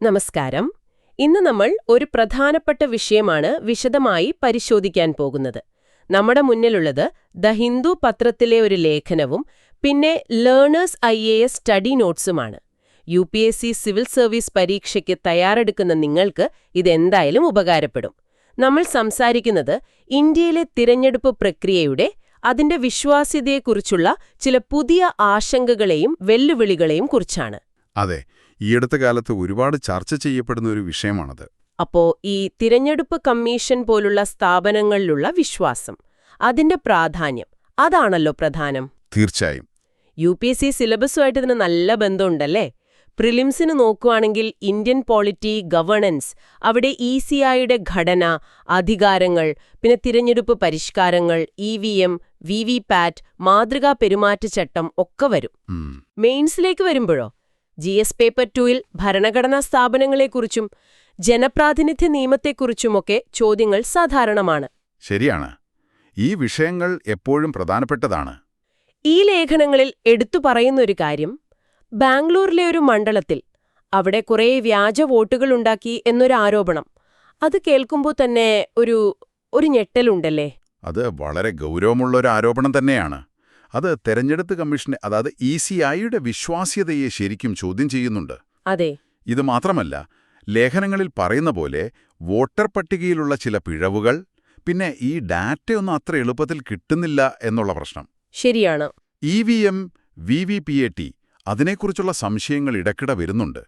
നമസ്കാരം. ഇന്ന് നമ്മൾ ഒരു പ്രധാനപ്പെട്ട വിഷയമാണ് വിശദമായി പരിശോധിക്കാൻ പോകുന്നത്. നമ്മുടെ മുന്നിലുള്ളത് ദ ഹിന്ദു പത്രത്തിലെ ഒരു ലേഖനവും പിന്നെ ലേണേഴ്സ് IAS സ്റ്റഡി നോട്ട്സുമാണ്. UPSC സിവിൽ സർവീസ് പരീക്ഷയ്ക്ക് തയ്യാറെടുക്കുന്ന നിങ്ങൾക്ക് ഇതെന്തായാലും ഉപകാരപ്പെടും. നമ്മൾ സംസാരിക്കുന്നത് ഇന്ത്യയിലെ തിരഞ്ഞെടുപ്പ് പ്രക്രിയയുടെ അതിന്റെ വിശ്വാസ്യതയെക്കുറിച്ചുള്ള ചില പുതിയ ആശങ്കകളെയും വെല്ലുവിളികളെയും കുറിച്ചാണ്. അതെ, ഈയടുത്ത കാലത്ത് ഒരുപാട് ചർച്ച ചെയ്യപ്പെടുന്ന ഒരു വിഷയമാണത്. അപ്പോ ഈ തിരഞ്ഞെടുപ്പ് കമ്മീഷൻ പോലുള്ള സ്ഥാപനങ്ങളിലുള്ള വിശ്വാസം, അതിന്റെ പ്രാധാന്യം, അതാണല്ലോ പ്രധാനം. തീർച്ചയായും. UPSC സിലബസുമായിട്ട് ഇതിന് നല്ല ബന്ധമുണ്ടല്ലേ? പ്രിലിംസിന് നോക്കുകയാണെങ്കിൽ ഇന്ത്യൻ പോളിറ്റി, ഗവേണൻസ്, അവിടെ ECIയുടെ ഘടന, അധികാരങ്ങൾ, പിന്നെ തിരഞ്ഞെടുപ്പ് പരിഷ്കാരങ്ങൾ, EVM, VVPAT, മാതൃകാ പെരുമാറ്റച്ചട്ടം ഒക്കെ വരും. മെയിൻസിലേക്ക് വരുമ്പോഴോ GS പേപ്പർ 2ൽ ഭരണഘടനാ സ്ഥാപനങ്ങളെക്കുറിച്ചും ജനപ്രാതിനിധ്യ നിയമത്തെക്കുറിച്ചുമൊക്കെ ചോദ്യങ്ങൾ സാധാരണമാണ്. ശരിയാണ്. ഈ വിഷയങ്ങൾ എപ്പോഴും പ്രധാനപ്പെട്ടതാണ്. ഈ ലേഖനങ്ങളിൽ എടുത്തു പറയുന്നൊരു കാര്യം, ബാംഗ്ലൂരിലെ ഒരു മണ്ഡലത്തിൽ അവിടെ കുറേ വ്യാജ വോട്ടുകളുണ്ടാക്കി എന്നൊരു ആരോപണം. അത് കേൾക്കുമ്പോൾ തന്നെ ഒരു ഞെട്ടലുണ്ടല്ലേ? അത് വളരെ ഗൗരവമുള്ളൊരു ആരോപണം തന്നെയാണ്. അത് തെരഞ്ഞെടുപ്പ് കമ്മീഷനെ, അതായത് ECIയുടെ വിശ്വാസ്യതയെ ശരിക്കും ചോദ്യം ചെയ്യുന്നുണ്ട്. അതെ. ഇത് മാത്രമല്ല, ലേഖനങ്ങളിൽ പറയുന്ന പോലെ വോട്ടർ പട്ടികയിലുള്ള ചില പിഴവുകൾ, പിന്നെ ഈ ഡാറ്റയൊന്നും അത്ര എളുപ്പത്തിൽ കിട്ടുന്നില്ല എന്നുള്ള പ്രശ്നം. ശരിയാണ്. EVM, VVPAT, അതിനെക്കുറിച്ചുള്ള സംശയങ്ങൾ ഇടയ്ക്കിടെ വരുന്നുണ്ട്.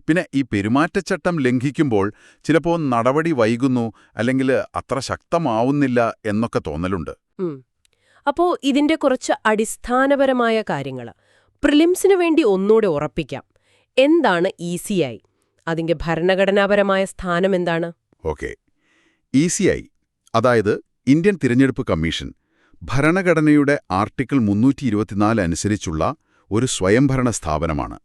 പിന്നെ ഈ പെരുമാറ്റച്ചട്ടം ലംഘിക്കുമ്പോൾ ചിലപ്പോൾ നടപടി വൈകുന്നു, അല്ലെങ്കിൽ അത്ര ശക്തമാവുന്നില്ല എന്നൊക്കെ തോന്നലുണ്ട്. അപ്പോ ഇതിന്റെ കുറച്ച് അടിസ്ഥാനപരമായ കാര്യങ്ങൾ പ്രിലിംസിനു വേണ്ടി ഒന്നുകൂടെ ഉറപ്പിക്കാം. എന്താണ് ECI? അതിന്റെ ഭരണഘടനാപരമായ സ്ഥാനം എന്താണ്? ഓക്കെ. ECI, അതായത് ഇന്ത്യൻ തിരഞ്ഞെടുപ്പ് കമ്മീഷൻ, ഭരണഘടനയുടെ ആർട്ടിക്കിൾ 324 അനുസരിച്ചുള്ള ഒരു സ്വയംഭരണ സ്ഥാപനമാണ്.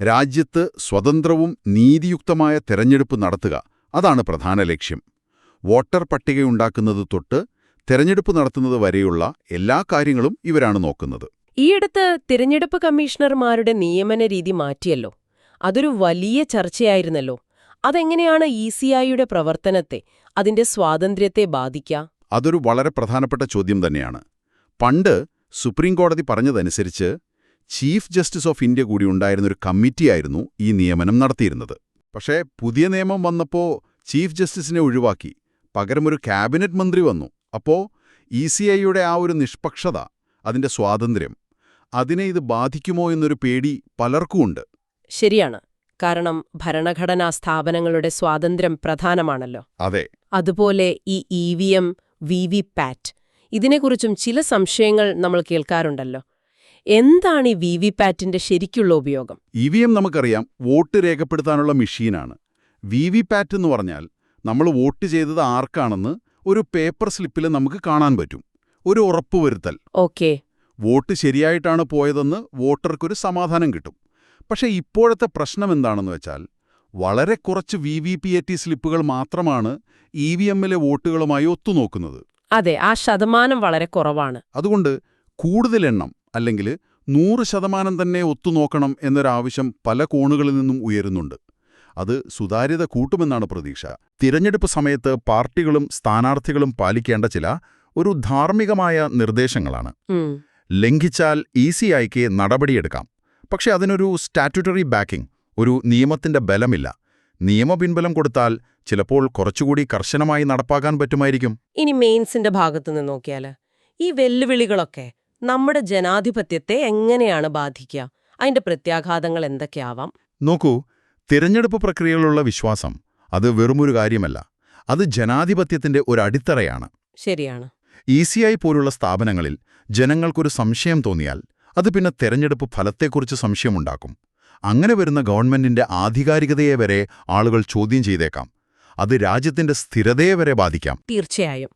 രാജ്യത്ത് സ്വതന്ത്രവും നീതിയുക്തമായ തെരഞ്ഞെടുപ്പ് നടത്തുക, അതാണ് പ്രധാന ലക്ഷ്യം. വോട്ടർ പട്ടികയുണ്ടാക്കുന്നത് തൊട്ട് തെരഞ്ഞെടുപ്പ് നടത്തുന്നത് വരെയുള്ള എല്ലാ കാര്യങ്ങളും ഇവരാണ് നോക്കുന്നത്. ഈയടുത്ത് തിരഞ്ഞെടുപ്പ് കമ്മീഷണർമാരുടെ നിയമന രീതി മാറ്റിയല്ലോ. അതൊരു വലിയ ചർച്ചയായിരുന്നല്ലോ. അതെങ്ങനെയാണ് ECIയുടെ പ്രവർത്തനത്തെ, അതിന്റെ സ്വാതന്ത്ര്യത്തെ ബാധിക്കുക? അതൊരു വളരെ പ്രധാനപ്പെട്ട ചോദ്യം തന്നെയാണ്. പണ്ട് സുപ്രീം കോടതി പറഞ്ഞതനുസരിച്ച് ചീഫ് ജസ്റ്റിസ് ഓഫ് ഇന്ത്യ കൂടി ഉണ്ടായിരുന്നൊരു കമ്മിറ്റിയായിരുന്നു ഈ നിയമനം നടത്തിയിരുന്നത്. പക്ഷേ പുതിയ നിയമം വന്നപ്പോൾ ചീഫ് ജസ്റ്റിസിനെ ഒഴിവാക്കി. പകരം ഒരു ക്യാബിനറ്റ് മന്ത്രി വന്നു. അപ്പോൾ ECIയുടെ ആ ഒരു നിഷ്പക്ഷത, അതിന്റെ സ്വാതന്ത്ര്യം, അതിനെ ഇത് ബാധിക്കുമോ എന്നൊരു പേടി പലർക്കുമുണ്ട്. ശരിയാണ്. കാരണം ഭരണഘടനാ സ്ഥാപനങ്ങളുടെ സ്വാതന്ത്ര്യം പ്രധാനമാണല്ലോ. അതെ. അതുപോലെ ഈ EVM, VVPAT, ഇതിനെക്കുറിച്ചും ചില സംശയങ്ങൾ നമ്മൾ കേൾക്കാറുണ്ടല്ലോ. എന്താണ് ഈ VVPATന്റെ ശരിക്കുള്ള ഉപയോഗം? EVM നമുക്കറിയാം, വോട്ട് രേഖപ്പെടുത്താനുള്ള മെഷീനാണ്. VVPAT എന്ന് പറഞ്ഞാൽ നമ്മൾ വോട്ട് ചെയ്തത് ആർക്കാണെന്ന് ഒരു പേപ്പർ സ്ലിപ്പിൽ നമുക്ക് കാണാൻ പറ്റും. ഒരു ഉറപ്പുവരുത്തൽ. ഓക്കെ. വോട്ട് ശരിയായിട്ടാണ് പോയതെന്ന് വോട്ടർക്കൊരു സമാധാനം കിട്ടും. പക്ഷേ ഇപ്പോഴത്തെ പ്രശ്നം എന്താണെന്ന് വെച്ചാൽ, വളരെ കുറച്ച് VVPAT സ്ലിപ്പുകൾ മാത്രമാണ് EVMലെ വോട്ടുകളുമായി ഒത്തുനോക്കുന്നത്. അതെ, ആ ശതമാനം വളരെ കുറവാണ്. അതുകൊണ്ട് കൂടുതൽ എണ്ണം, അല്ലെങ്കിൽ 100% തന്നെ ഒത്തുനോക്കണം എന്നൊരാവശ്യം പല കോണുകളിൽ നിന്നും ഉയരുന്നുണ്ട്. അത് സുതാര്യത കൂട്ടുമെന്നാണ് പ്രതീക്ഷ. തിരഞ്ഞെടുപ്പ് സമയത്ത് പാർട്ടികളും സ്ഥാനാർത്ഥികളും പാലിക്കേണ്ട ചില ഒരു ധാർമ്മികമായ നിർദ്ദേശങ്ങളാണ്. ലംഘിച്ചാൽ ECIക്ക് നടപടിയെടുക്കാം. പക്ഷെ അതിനൊരു സ്റ്റാറ്റ്യൂട്ടറി ബാക്കിംഗ്, ഒരു നിയമത്തിന്റെ ബലമില്ല. നിയമപിൻബലം കൊടുത്താൽ ചിലപ്പോൾ കുറച്ചുകൂടി കർശനമായി നടപ്പാക്കാൻ പറ്റുമായിരിക്കും. ഇനി മെയിൻസിന്റെ ഭാഗത്തുനിന്ന് നോക്കിയാൽ ഈ വെല്ലുവിളികളൊക്കെ നമ്മുടെ ജനാധിപത്യത്തെ എങ്ങനെയാണ് ബാധിക്കുക? അതിന്റെ പ്രത്യാഘാതങ്ങൾ എന്തൊക്കെയാവാം? നോക്കൂ, തിരഞ്ഞെടുപ്പ് പ്രക്രിയയിലുള്ള വിശ്വാസം അത് വെറുമൊരു കാര്യമല്ല. അത് ജനാധിപത്യത്തിന്റെ ഒരു അടിത്തറയാണ്. ശരിയാണ്. ECI പോലുള്ള സ്ഥാപനങ്ങളിൽ ജനങ്ങൾക്കൊരു സംശയം തോന്നിയാൽ അത് പിന്നെ തെരഞ്ഞെടുപ്പ് ഫലത്തെക്കുറിച്ച് സംശയമുണ്ടാക്കും. അങ്ങനെ വരുന്ന ഗവൺമെന്റിന്റെ ആധികാരികതയെ വരെ ആളുകൾ ചോദ്യം ചെയ്തേക്കാം. അത് രാജ്യത്തിന്റെ സ്ഥിരതയെ വരെ ബാധിക്കാം. തീർച്ചയായും.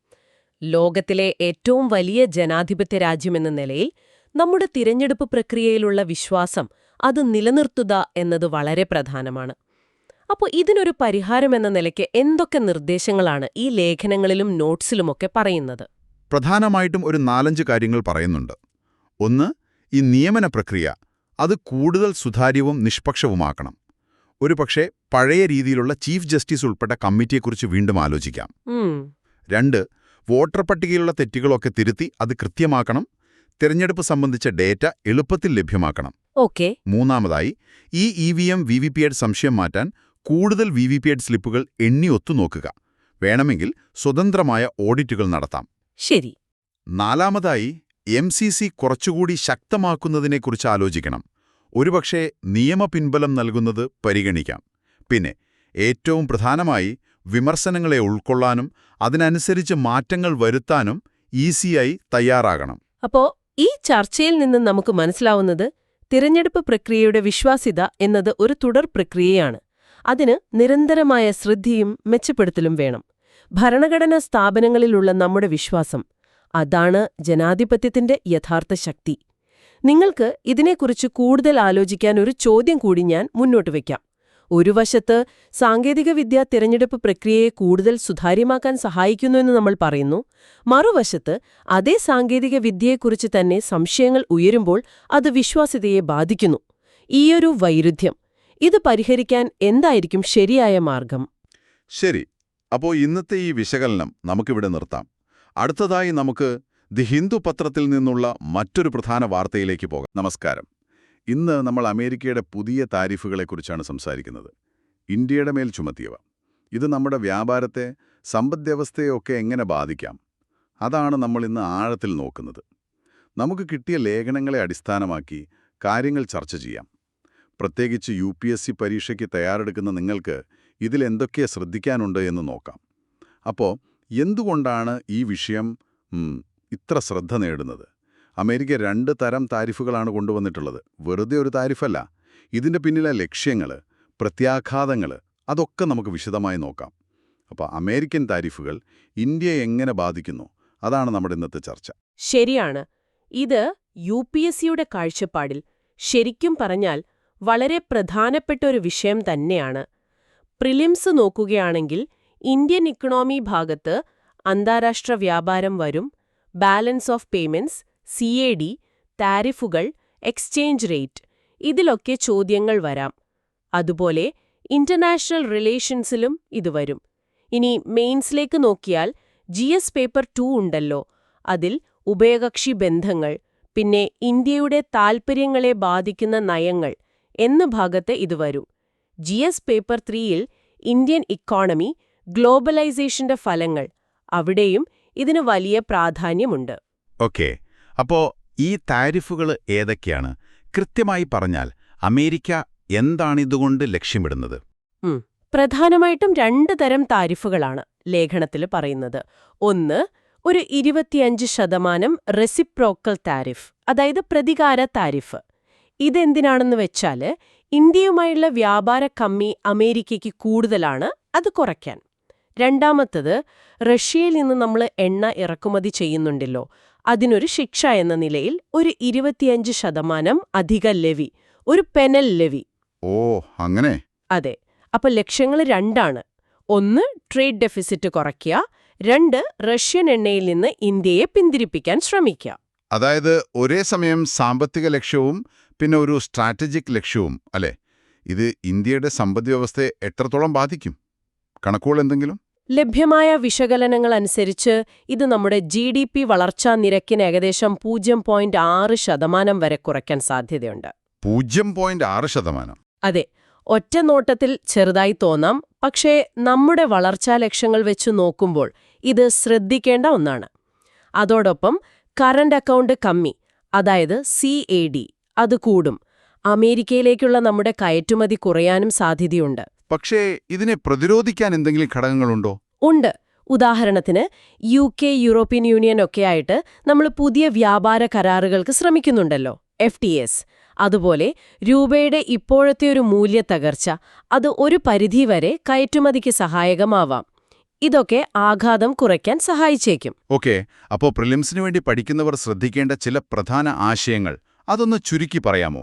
ലോകത്തിലെ ഏറ്റവും വലിയ ജനാധിപത്യ രാജ്യമെന്ന നിലയിൽ നമ്മുടെ തിരഞ്ഞെടുപ്പ് പ്രക്രിയയിലുള്ള വിശ്വാസം അത് നിലനിർത്തുക എന്നത് വളരെ പ്രധാനമാണ്. അപ്പോൾ ഇതിനൊരു പരിഹാരമെന്ന നിലയ്ക്ക് എന്തൊക്കെ നിർദ്ദേശങ്ങളാണ് ഈ ലേഖനങ്ങളിലും നോട്ട്സിലുമൊക്കെ പറയുന്നത്? പ്രധാനമായിട്ടും ഒരു 4-5 കാര്യങ്ങൾ പറയുന്നുണ്ട്. ഒന്ന്, ഈ നിയമന പ്രക്രിയ അത് കൂടുതൽ സുതാര്യവും നിഷ്പക്ഷവുമാക്കണം. ഒരുപക്ഷെ പഴയ രീതിയിലുള്ള ചീഫ് ജസ്റ്റിസ് ഉൾപ്പെട്ട കമ്മിറ്റിയെക്കുറിച്ച് വീണ്ടും ആലോചിക്കാം. 2 വോട്ടർ പട്ടികയിലുള്ള തെറ്റുകളൊക്കെ തിരുത്തി അത് കൃത്യമാക്കണം. തിരഞ്ഞെടുപ്പ് സംബന്ധിച്ച ഡേറ്റ എളുപ്പത്തിൽ ലഭ്യമാക്കണം. ഓക്കെ. 3 ഈ EVM VVPAT സംശയം മാറ്റാൻ കൂടുതൽ VVPAT സ്ലിപ്പുകൾ എണ്ണി ഒത്തുനോക്കുക. വേണമെങ്കിൽ സ്വതന്ത്രമായ ഓഡിറ്റുകൾ നടത്താം. ശരി. 4 MCC കുറച്ചുകൂടി ശക്തമാക്കുന്നതിനെക്കുറിച്ച് ആലോചിക്കണം. ഒരുപക്ഷേ നിയമപിൻബലം നൽകുന്നത് പരിഗണിക്കാം. പിന്നെ ഏറ്റവും പ്രധാനമായി വിമർശനങ്ങളെ ഉൾക്കൊള്ളാനും അതിനനുസരിച്ച് മാറ്റങ്ങൾ വരുത്താനും ഈസിയായി തയ്യാറാകണം. അപ്പോ ഈ ചർച്ചയിൽ നിന്ന് നമുക്ക് മനസ്സിലാവുന്നത് തിരഞ്ഞെടുപ്പ് പ്രക്രിയയുടെ വിശ്വാസ്യത എന്നത് ഒരു തുടർ പ്രക്രിയയാണ്. അതിന് നിരന്തരമായ ശ്രദ്ധയും മെച്ചപ്പെടുത്തലും വേണം. ഭരണഘടനാ സ്ഥാപനങ്ങളിലുള്ള നമ്മുടെ വിശ്വാസം, അതാണ് ജനാധിപത്യത്തിന്റെ യഥാർത്ഥ ശക്തി. നിങ്ങൾക്ക് ഇതിനെക്കുറിച്ച് കൂടുതൽ ആലോചിക്കാൻ ഒരു ചോദ്യം കൂടി ഞാൻ മുന്നോട്ട് വയ്ക്കാം. ഒരു വശത്ത് സാങ്കേതികവിദ്യ തിരഞ്ഞെടുപ്പ് പ്രക്രിയയെ കൂടുതൽ സുതാര്യമാക്കാൻ സഹായിക്കുന്നുവെന്ന് നമ്മൾ പറയുന്നു. മറുവശത്ത് അതേ സാങ്കേതികവിദ്യയെക്കുറിച്ച് തന്നെ സംശയങ്ങൾ ഉയരുമ്പോൾ അത് വിശ്വാസ്യതയെ ബാധിക്കുന്നു. ഈയൊരു വൈരുദ്ധ്യം, ഇത് പരിഹരിക്കാൻ എന്തായിരിക്കും ശരിയായ മാർഗം? ശരി. അപ്പോൾ ഇന്നത്തെ ഈ വിശകലനം നമുക്കിവിടെ നിർത്താം. അടുത്തതായി നമുക്ക് ദി ഹിന്ദു പത്രത്തിൽ നിന്നുള്ള മറ്റൊരു പ്രധാന വാർത്തയിലേക്ക് പോകാം. നമസ്കാരം. ഇന്ന് നമ്മൾ അമേരിക്കയുടെ പുതിയ താരിഫുകളെക്കുറിച്ചാണ് സംസാരിക്കുന്നത്. ഇന്ത്യയുടെ മേൽ ചുമത്തിയവ. ഇത് നമ്മുടെ വ്യാപാരത്തെ, സമ്പദ്വ്യവസ്ഥയൊക്കെ എങ്ങനെ ബാധിക്കാം? അതാണ് നമ്മൾ ഇന്ന് ആഴത്തിൽ നോക്കുന്നത്. നമുക്ക് കിട്ടിയ ലേഖനങ്ങളെ അടിസ്ഥാനമാക്കി കാര്യങ്ങൾ ചർച്ച ചെയ്യാം. പ്രത്യേകിച്ച് UPSC പരീക്ഷയ്ക്ക് തയ്യാറെടുക്കുന്ന നിങ്ങൾക്ക് ഇതിലെന്തൊക്കെ ശ്രദ്ധിക്കാനുണ്ട് എന്ന് നോക്കാം. അപ്പോൾ എന്തുകൊണ്ടാണ് ഈ വിഷയം ഇത്ര ശ്രദ്ധ നേടുന്നത്? അമേരിക്ക 2 തരം താരിഫുകളാണ് കൊണ്ടുവന്നിട്ടുള്ളത്. വെറുതെ ഒരു താരിഫല്ല. ഇതിൻ്റെ പിന്നിലെ ലക്ഷ്യങ്ങൾ, പ്രത്യാഘാതങ്ങൾ, അതൊക്കെ നമുക്ക് വിശദമായി നോക്കാം. അപ്പോൾ അമേരിക്കൻ താരിഫുകൾ ഇന്ത്യയെ എങ്ങനെ ബാധിക്കുന്നു? അതാണ് നമ്മുടെ ഇന്നത്തെ ചർച്ച. ശരിയാണ്. ഇത് UPSCയുടെ കാഴ്ചപ്പാടിൽ ശരിക്കും പറഞ്ഞാൽ വളരെ പ്രധാനപ്പെട്ട ഒരു വിഷയം തന്നെയാണ്. പ്രിലിംസ് നോക്കുകയാണെങ്കിൽ ഇന്ത്യൻ ഇക്കണോമി ഭാഗത്ത് അന്താരാഷ്ട്ര വ്യാപാരം വരും, ബാലൻസ് ഓഫ് പേയ്മെന്റ്സ്, CAD, താരിഫുകൾ, എക്സ്ചേഞ്ച് റേറ്റ്, ഇതിലൊക്കെ ചോദ്യങ്ങൾ വരാം. അതുപോലെ ഇന്റർനാഷണൽ റിലേഷൻസിലും ഇത് വരും. ഇനി മെയിൻസിലേക്ക് നോക്കിയാൽ GS പേപ്പർ 2 ഉണ്ടല്ലോ, അതിൽ ഉഭയകക്ഷി ബന്ധങ്ങൾ, പിന്നെ ഇന്ത്യയുടെ താൽപ്പര്യങ്ങളെ ബാധിക്കുന്ന നയങ്ങൾ എന്ന ഭാഗത്ത് ഇത് വരും. GS പേപ്പർ 3ൽ ഇന്ത്യൻ ഇക്കോണമി, ഗ്ലോബലൈസേഷന്റെ ഫലങ്ങൾ, അവിടെയും ഇതിന് വലിയ പ്രാധാന്യമുണ്ട്. ഓക്കെ. അപ്പോൾ ഈ താരിഫുകൾ ഏതൊക്കെയാണ്? കൃത്യമായി പറഞ്ഞാൽ അമേരിക്ക എന്താണിതുകൊണ്ട് ലക്ഷ്യമിടുന്നത്? പ്രധാനമായിട്ടും 2 തരം താരിഫുകളാണ് ലേഖനത്തിൽ പറയുന്നത്. ഒന്ന്, ഒരു 25% റെസിപ്രോക്കൽ താരിഫ്, അതായത് പ്രതികാര താരിഫ്. ഇതെന്തിനാണെന്ന് വെച്ചാൽ ഇന്ത്യയുമായുള്ള വ്യാപാര കമ്മി അമേരിക്കയ്ക്ക് കൂടുതലാണ്, അത് കുറയ്ക്കാൻ. രണ്ടാമത്തത്, റഷ്യയിൽ നിന്ന് നമ്മൾ എണ്ണ ഇറക്കുമതി ചെയ്യുന്നുണ്ടല്ലോ, അതിനൊരു ശിക്ഷ എന്ന നിലയിൽ ഒരു 25% അധിക ലെവി, ഒരു പെനൽ ലെവി. ഓ, അങ്ങനെ. അതെ. അപ്പൊ ലക്ഷ്യങ്ങൾ 2ആണ്. ഒന്ന്, ട്രേഡ് ഡെഫിസിറ്റ് കുറയ്ക്കുക. 2, റഷ്യൻ എണ്ണയിൽ നിന്ന് ഇന്ത്യയെ പിന്തിരിപ്പിക്കാൻ ശ്രമിക്കുക. അതായത് ഒരേ സമയം സാമ്പത്തിക ലക്ഷ്യവും പിന്നെ ഒരു സ്ട്രാറ്റജിക് ലക്ഷ്യവും, അല്ലേ? ഇത് ഇന്ത്യയുടെ സമ്പദ്വ്യവസ്ഥയെ എത്രത്തോളം ബാധിക്കും? കണക്കുകൾ എന്തെങ്കിലും? ലഭ്യമായ വിശകലനങ്ങൾ അനുസരിച്ച് ഇത് നമ്മുടെ GDP വളർച്ചാ നിരക്കിന് ഏകദേശം 0.6% വരെ കുറയ്ക്കാൻ സാധ്യതയുണ്ട്. 0.6%? അതെ. ഒറ്റ നോട്ടത്തിൽ ചെറുതായി തോന്നാം, പക്ഷേ നമ്മുടെ വളർച്ചാ ലക്ഷ്യങ്ങൾ വെച്ച് നോക്കുമ്പോൾ ഇത് ശ്രദ്ധിക്കേണ്ട ഒന്നാണ്. അതോടൊപ്പം കറന്റ് അക്കൗണ്ട് കമ്മി, അതായത് CAD, അത് കൂടും. അമേരിക്കയിലേക്കുള്ള നമ്മുടെ കയറ്റുമതി കുറയാനും സാധ്യതയുണ്ട്. പക്ഷേ ഇതിനെ പ്രതിരോധിക്കാൻ എന്തെങ്കിലും ഘടകങ്ങളുണ്ടോ? ഉണ്ട്. ഉദാഹരണത്തിന് UK, യൂറോപ്യൻ യൂണിയൻ ഒക്കെയായിട്ട് നമ്മൾ പുതിയ വ്യാപാര കരാറുകൾക്ക് ശ്രമിക്കുന്നുണ്ടല്ലോ, FTAs. അതുപോലെ രൂപയുടെ ഇപ്പോഴത്തെ ഒരു മൂല്യത്തകർച്ച, അത് ഒരു പരിധിവരെ കയറ്റുമതിക്ക് സഹായകമാവാം. ഇതൊക്കെ ആഘാതം കുറയ്ക്കാൻ സഹായിച്ചേക്കും. ഓക്കെ. അപ്പോൾ പ്രിലിംസിന് വേണ്ടി പഠിക്കുന്നവർ ശ്രദ്ധിക്കേണ്ട ചില പ്രധാന ആശയങ്ങൾ അതൊന്ന് ചുരുക്കി പറയാമോ?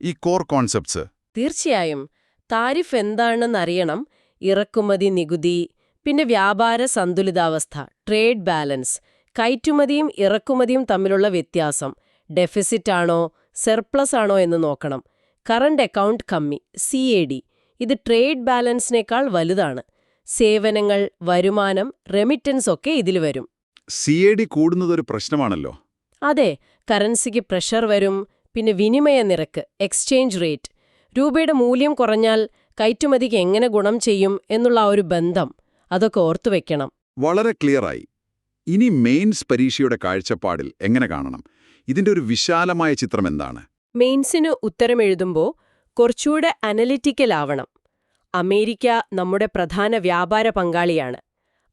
ഈ കോർ കോൺസെപ്റ്റ്സ്. തീർച്ചയായും. താരിഫ് എന്താണെന്നറിയണം. ഇറക്കുമതി നികുതി, പിന്നെ വ്യാപാര സന്തുലിതാവസ്ഥ, ട്രേഡ് ബാലൻസ്, കയറ്റുമതിയും ഇറക്കുമതിയും തമ്മിലുള്ള വ്യത്യാസം, ഡെഫിസിറ്റ് ആണോ സർപ്ലസ് ആണോ എന്ന് നോക്കണം. കറന്റ് അക്കൗണ്ട് കമ്മി, CAD, ഇത് ട്രേഡ് ബാലൻസിനേക്കാൾ വലുതാണ്. സേവനങ്ങൾ, വരുമാനം, റെമിറ്റൻസ് ഒക്കെ ഇതിൽ വരും. CAD കൂടുന്നതൊരു പ്രശ്നമാണല്ലോ. അതെ, കറൻസിക്ക് പ്രഷർ വരും. പിന്നെ വിനിമയ നിരക്ക്, എക്സ്ചേഞ്ച് റേറ്റ്. രൂപയുടെ മൂല്യം കുറഞ്ഞാൽ കയറ്റുമതിക്ക് എങ്ങനെ ഗുണം ചെയ്യും എന്നുള്ള ആ ഒരു ബന്ധം, അതൊക്കെ ഓർത്തുവെക്കണം. വളരെ ക്ലിയറായി. ഇനി മെയിൻസ് പരീക്ഷയുടെ കാഴ്ചപ്പാടിൽ എങ്ങനെ കാണണം? ഇതിന്റെ ഒരു വിശാലമായ ചിത്രം എന്താണ്? മെയിൻസിന് ഉത്തരമെഴുതുമ്പോൾ കുറച്ചുകൂടെ അനലിറ്റിക്കൽ ആവണം. അമേരിക്ക നമ്മുടെ പ്രധാന വ്യാപാര പങ്കാളിയാണ്.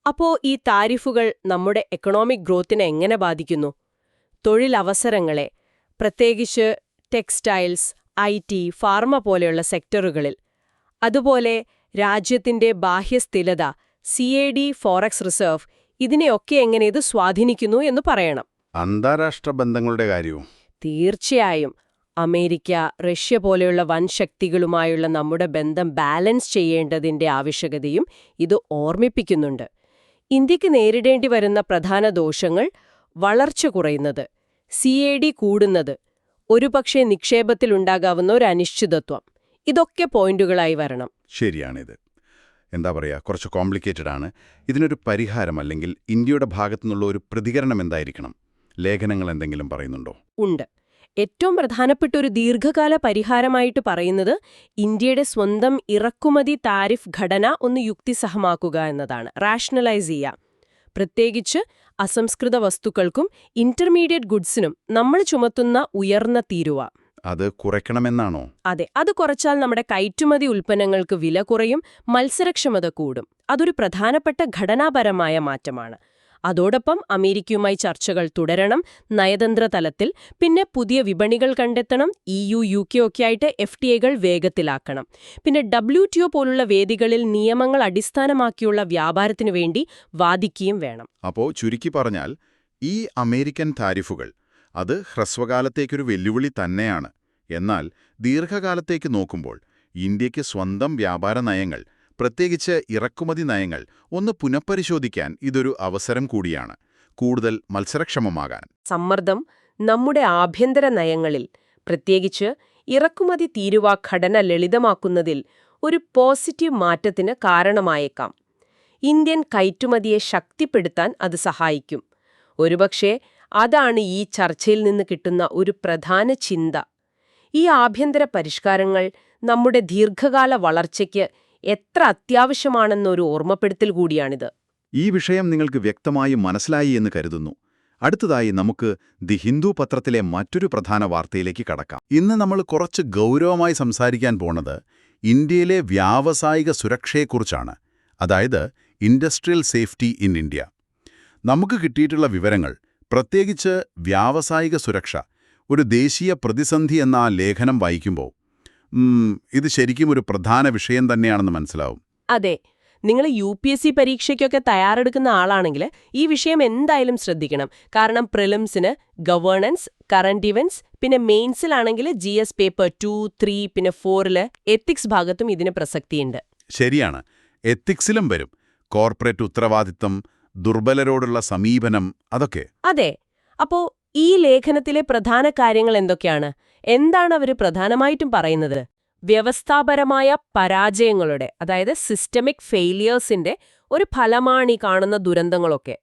അപ്പോൾ ഈ താരിഫുകൾ നമ്മുടെ എക്കണോമിക് ഗ്രോത്തിനെ എങ്ങനെ ബാധിക്കുന്നു? തൊഴിലവസരങ്ങളെ, പ്രത്യേകിച്ച് ടെക്സ്റ്റൈൽസ്, IT, ഫാർമ പോലെയുള്ള സെക്ടറുകളിൽ. അതുപോലെ രാജ്യത്തിന്റെ ബാഹ്യസ്ഥിരത, CAD, ഫോറക്സ് റിസർവ്, ഇതിനെയൊക്കെ എങ്ങനെ ഇത് സ്വാധീനിക്കുന്നു എന്ന് പറയണം. അന്താരാഷ്ട്ര ബന്ധങ്ങളുടെ കാര്യവും തീർച്ചയായും. അമേരിക്ക, റഷ്യ പോലെയുള്ള വൻ ശക്തികളുമായുള്ള നമ്മുടെ ബന്ധം ബാലൻസ് ചെയ്യേണ്ടതിന്റെ ആവശ്യകതയും ഇത് ഓർമ്മിപ്പിക്കുന്നുണ്ട്. ഇന്ത്യക്ക് നേരിടേണ്ടി വരുന്ന പ്രധാന ദോഷങ്ങൾ: വളർച്ച കുറയുന്നത്, CAD കൂടുന്നത്, ഒരുപക്ഷെ നിക്ഷേപത്തിലുണ്ടാകാവുന്ന ഒരു അനിശ്ചിതത്വം. ഇതൊക്കെ പോയിന്റുകളായി വരണം. ശരിയാണിത്. എന്താ പറയുക, കുറച്ച് കോംപ്ലിക്കേറ്റഡ് ആണ്. ഇതിനൊരു പരിഹാരം അല്ലെങ്കിൽ ഇന്ത്യയുടെ ഭാഗത്തുനിന്നുള്ള ഒരു പ്രതികരണം എന്തായിരിക്കണം? ലേഖനങ്ങൾ എന്തെങ്കിലും പറയുന്നുണ്ടോ? ഉണ്ട്. ഏറ്റവും പ്രധാനപ്പെട്ട ഒരു ദീർഘകാല പരിഹാരമായിട്ട് പറയുന്നത് ഇന്ത്യയുടെ സ്വന്തം ഇറക്കുമതി താരിഫ് ഘടന ഒന്ന് യുക്തിസഹമാക്കുക എന്നതാണ്. റാഷണലൈസ് ചെയ്യുക. പ്രത്യേകിച്ച് അസംസ്കൃത വസ്തുക്കൾക്കും ഇന്റർമീഡിയറ്റ് ഗുഡ്സിനും നമ്മൾ ചുമത്തുന്ന ഉയർന്ന തീരുവ. അത് കുറയ്ക്കണമെന്നാണോ? അതെ, അത് കുറച്ചാൽ നമ്മുടെ കയറ്റുമതി ഉൽപ്പന്നങ്ങൾക്ക് വില കുറയും, മത്സരക്ഷമത കൂടും. അതൊരു പ്രധാനപ്പെട്ട ഘടനാപരമായ മാറ്റമാണ്. അതോടൊപ്പം അമേരിക്കയുമായി ചർച്ചകൾ തുടരണം, നയതന്ത്ര തലത്തിൽ. പിന്നെ പുതിയ വിപണികൾ കണ്ടെത്തണം. EU, UK ഒക്കെ ആയിട്ട് FTAകൾ വേഗത്തിലാക്കണം. പിന്നെ WTO പോലുള്ള വേദികളിൽ നിയമങ്ങൾ അടിസ്ഥാനമാക്കിയുള്ള വ്യാപാരത്തിനു വേണ്ടി വാദിക്കുകയും വേണം. അപ്പോൾ ചുരുക്കി പറഞ്ഞാൽ, ഈ അമേരിക്കൻ താരിഫുകൾ അത് ഹ്രസ്വകാലത്തേക്കൊരു വെല്ലുവിളി തന്നെയാണ്. എന്നാൽ ദീർഘകാലത്തേക്ക് നോക്കുമ്പോൾ ഇന്ത്യക്ക് സ്വന്തം വ്യാപാര നയങ്ങൾ, പ്രത്യേകിച്ച് ഇറക്കുമതി നയങ്ങൾ ഒന്ന് പുനഃപരിശോധിക്കാൻ ഇതൊരു അവസരം കൂടിയാണ്, കൂടുതൽ മത്സരക്ഷമമാകാൻ. സമ്മർദ്ദം നമ്മുടെ ആഭ്യന്തര നയങ്ങളിൽ, പ്രത്യേകിച്ച് ഇറക്കുമതി തീരുവ ഘടന ലളിതമാക്കുന്നതിൽ ഒരു പോസിറ്റീവ് മാറ്റത്തിന് കാരണമായേക്കാം. ഇന്ത്യൻ കയറ്റുമതിയെ ശക്തിപ്പെടുത്താൻ അത് സഹായിക്കും. ഒരുപക്ഷെ അതാണ് ഈ ചർച്ചയിൽ നിന്ന് കിട്ടുന്ന ഒരു പ്രധാന ചിന്ത. ഈ ആഭ്യന്തര പരിഷ്കാരങ്ങൾ നമ്മുടെ ദീർഘകാല വളർച്ചയ്ക്ക് എത്ര അത്യാവശ്യമാണെന്നൊരു ഓർമ്മപ്പെടുത്തൽ കൂടിയാണിത്. ഈ വിഷയം നിങ്ങൾക്ക് വ്യക്തമായി മനസ്സിലായി എന്ന് കരുതുന്നു. അടുത്തതായി നമുക്ക് ദി ഹിന്ദു പത്രത്തിലെ മറ്റൊരു പ്രധാന വാർത്തയിലേക്ക് കടക്കാം. ഇന്ന് നമ്മൾ കുറച്ച് ഗൗരവമായി സംസാരിക്കാൻ പോണത് ഇന്ത്യയിലെ വ്യാവസായിക സുരക്ഷയെക്കുറിച്ചാണ്, അതായത് ഇൻഡസ്ട്രിയൽ സേഫ്റ്റി ഇൻ ഇന്ത്യ. നമുക്ക് കിട്ടിയിട്ടുള്ള വിവരങ്ങൾ, പ്രത്യേകിച്ച് വ്യാവസായിക സുരക്ഷ ഒരു ദേശീയ പ്രതിസന്ധി എന്ന ആ ലേഖനം വായിക്കുമ്പോൾ ഇത് ശരിക്കും ഒരു പ്രധാന വിഷയം തന്നെയാണെന്ന് മനസ്സിലാവും. അതെ, നിങ്ങൾ UPSC പരീക്ഷയ്ക്കൊക്കെ തയ്യാറെടുക്കുന്ന ആളാണെങ്കിൽ ഈ വിഷയം എന്തായാലും ശ്രദ്ധിക്കണം. കാരണം പ്രിലിംസിന് ഗവേണൻസ്, കറന്റ് ഇവന്റ്സ്, പിന്നെ മെയിൻസിലാണെങ്കിൽ GS പേപ്പർ 2, 3, പിന്നെ 4 എത്തിക്സ് ഭാഗത്തും ഇതിന് പ്രസക്തിയുണ്ട്. ശരിയാണ്, എത്തിക്സിലും വരും. കോർപ്പറേറ്റ് ഉത്തരവാദിത്തം, ദുർബലരോടുള്ള സമീപനം, അതൊക്കെ. അതെ. അപ്പോ ഈ ലേഖനത്തിലെ പ്രധാന കാര്യങ്ങൾ എന്തൊക്കെയാണ്? എന്താണ് അവർ പ്രധാനമായിട്ടും പറയുന്നത്? വ്യവസ്ഥാപരമായ പരാജയങ്ങളുടെ, അതായത് സിസ്റ്റമിക് ഫെയിലിയേഴ്സിന്റെ ഒരു ഫലമാണ് ഈ കാണുന്ന ദുരന്തങ്ങളൊക്കെ.